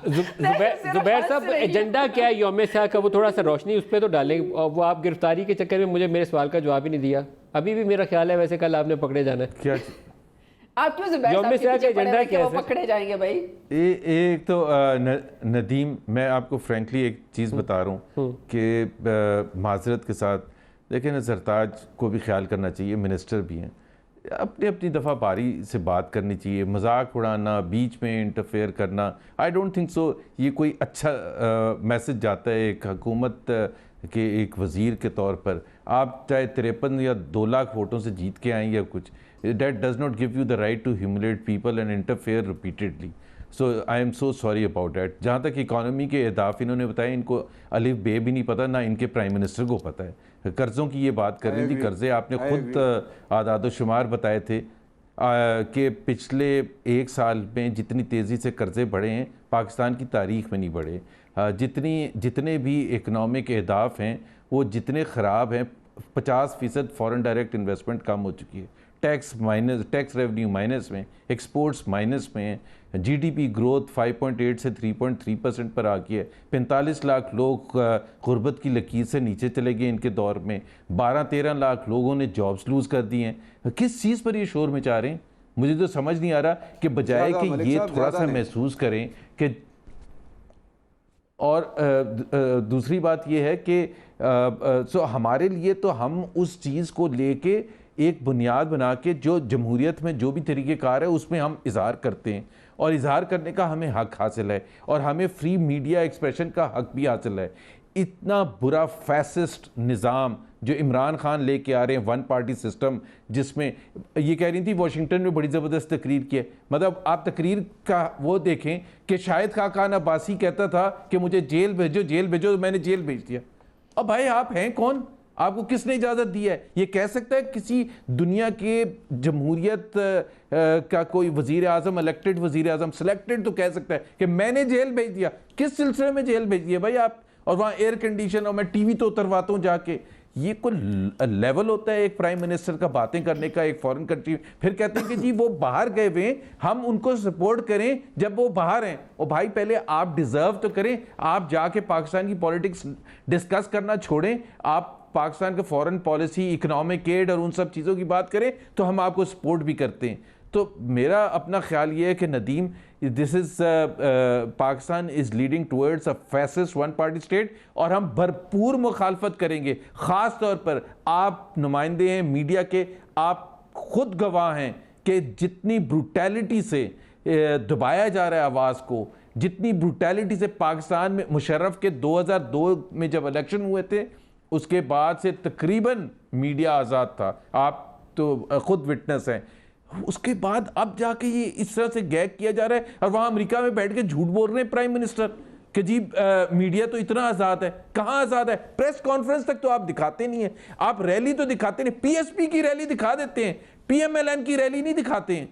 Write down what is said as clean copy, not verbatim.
जुबैर साहब, एजेंडा क्या है यौम सियाह का, वो थोड़ा सा रोशनी उस पर तो डालें। वो आप गिरफ्तारी के चक्कर में मुझे मेरे सवाल का जवाब ही नहीं दिया। अभी भी मेरा ख्याल है वैसे कल आपने पकड़े जाना है। क्या आप क्यों जुबैर साहब के पीछे पड़े हैं कि वो पकड़े जाएंगे भाई? एक तो नदीम, मैं आपको फ्रैंकली एक चीज़ बता रहा हूँ कि माजरत के साथ देखिए ना, सरताज को भी ख्याल करना चाहिए, मिनिस्टर भी हैं, अपनी अपनी दफ़ा बारी से बात करनी चाहिए। मजाक उड़ाना, बीच में इंटरफेयर करना, आई डोंट थिंक सो ये कोई अच्छा मैसेज जाता है एक हुकूमत के एक वज़ीर के तौर पर। आप चाहे 53 या 2 लाख वोटों से जीत के आएँ या कुछ, that does not give you the right to humiliate people and interfere repeatedly. So I am so sorry about that. जहाँ तक इकॉनमी के अहदाफ इन्होंने बताए, इनको अलिफ बे भी नहीं पता, ना इनके प्राइम मिनिस्टर को पता है। कर्ज़ों की ये बात कर रही थी, कर्ज़े आपने खुद आदाद शुमार बताए थे कि पिछले 1 साल में जितनी तेज़ी से कर्ज़े बढ़े हैं पाकिस्तान की तारीख़ में नहीं बढ़े। जितने भी इकनॉमिक अहदाफ हैं वो जितने ख़राब हैं, 50% फ़ॉरेन डायरेक्ट इन्वेस्टमेंट कम हो चुकी है, टैक्स रेवेन्यू माइनस में, एक्सपोर्ट्स माइनस में, जीडीपी ग्रोथ 5.8 से 3.3% पर आ गई है। 45 लाख लोग गुर्बत की लकीर से नीचे चले गए इनके दौर में। 12-13 लाख लोगों ने जॉब्स लूज़ कर दिए हैं। किस चीज़ पर ये शोर मचा रहे हैं? मुझे तो समझ नहीं आ रहा कि बजाय कि ये थोड़ा सा महसूस करें कि, और दूसरी बात ये है कि हमारे लिए तो हम उस चीज़ को लेके एक बुनियाद बना के जो जमहूरियत में जो भी तरीक़ेकार है उसमें हम इज़हार करते हैं, और इज़हार करने का हमें हक़ हासिल है, और हमें फ्री मीडिया एक्सप्रेशन का हक़ भी हासिल है। इतना बुरा फैसिस्ट निज़ाम जो इमरान खान लेके आ रहे हैं, 1 पार्टी सिस्टम, जिसमें ये कह रही थी वाशिंगटन में बड़ी ज़बरदस्त तकरीर की है। मतलब आप तकरीर का वो देखें कि शाहिद खाकान अब्बासी कहता था कि मुझे जेल भेजो, जेल भेजो, तो मैंने जेल भेज दिया। अब भाई आप हैं कौन? आपको किसने इजाज़त दी है? ये कह सकता है किसी दुनिया के जमहूरियत का कोई वज़ीर आज़म, इलेक्टेड वज़ीर आज़म, सिलेक्टेड, तो कह सकता है कि मैंने जेल भेज दिया? किस सिलसिले में जेल भेज दिया भाई आप? और वहाँ एयर कंडीशन, और मैं टीवी तो उतरवाता हूँ जाके। ये कोई लेवल होता है एक प्राइम मिनिस्टर का बातें करने का एक फॉरेन कंट्री? फिर कहते हैं कि जी वो बाहर गए हुए, हम उनको सपोर्ट करें जब वो बाहर हैं। और भाई पहले आप डिज़र्व तो करें, आप जाके पाकिस्तान की पॉलिटिक्स डिस्कस करना छोड़ें, आप पाकिस्तान का फॉरेन पॉलिसी, इकोनॉमिक एड और उन सब चीज़ों की बात करें तो हम आपको सपोर्ट भी करते हैं। तो मेरा अपना ख्याल ये है कि Nadeem, this is Pakistan is leading towards a fascist 1 party state, और हम भरपूर मुखालफत करेंगे। ख़ास तौर पर आप नुमाइंदे हैं मीडिया के, आप खुद गवाह हैं कि जितनी ब्रूटैलिटी से दबाया जा रहा है आवाज़ को, जितनी ब्रूटैलिटी से पाकिस्तान में मुशर्रफ के 2002 में जब इलेक्शन हुए थे उसके बाद से तकरीबन मीडिया आज़ाद था, आप तो खुद विटनेस हैं। उसके बाद अब जाके ये इस तरह से गैग किया जा रहा है, और वहाँ अमेरिका में बैठ के झूठ बोल रहे हैं प्राइम मिनिस्टर कि जी मीडिया तो इतना आज़ाद है। कहाँ आज़ाद है? प्रेस कॉन्फ्रेंस तक तो आप दिखाते नहीं है, आप रैली तो दिखाते नहीं, पीएसपी की रैली दिखा देते हैं, पीएमएलएन की रैली नहीं दिखाते हैं।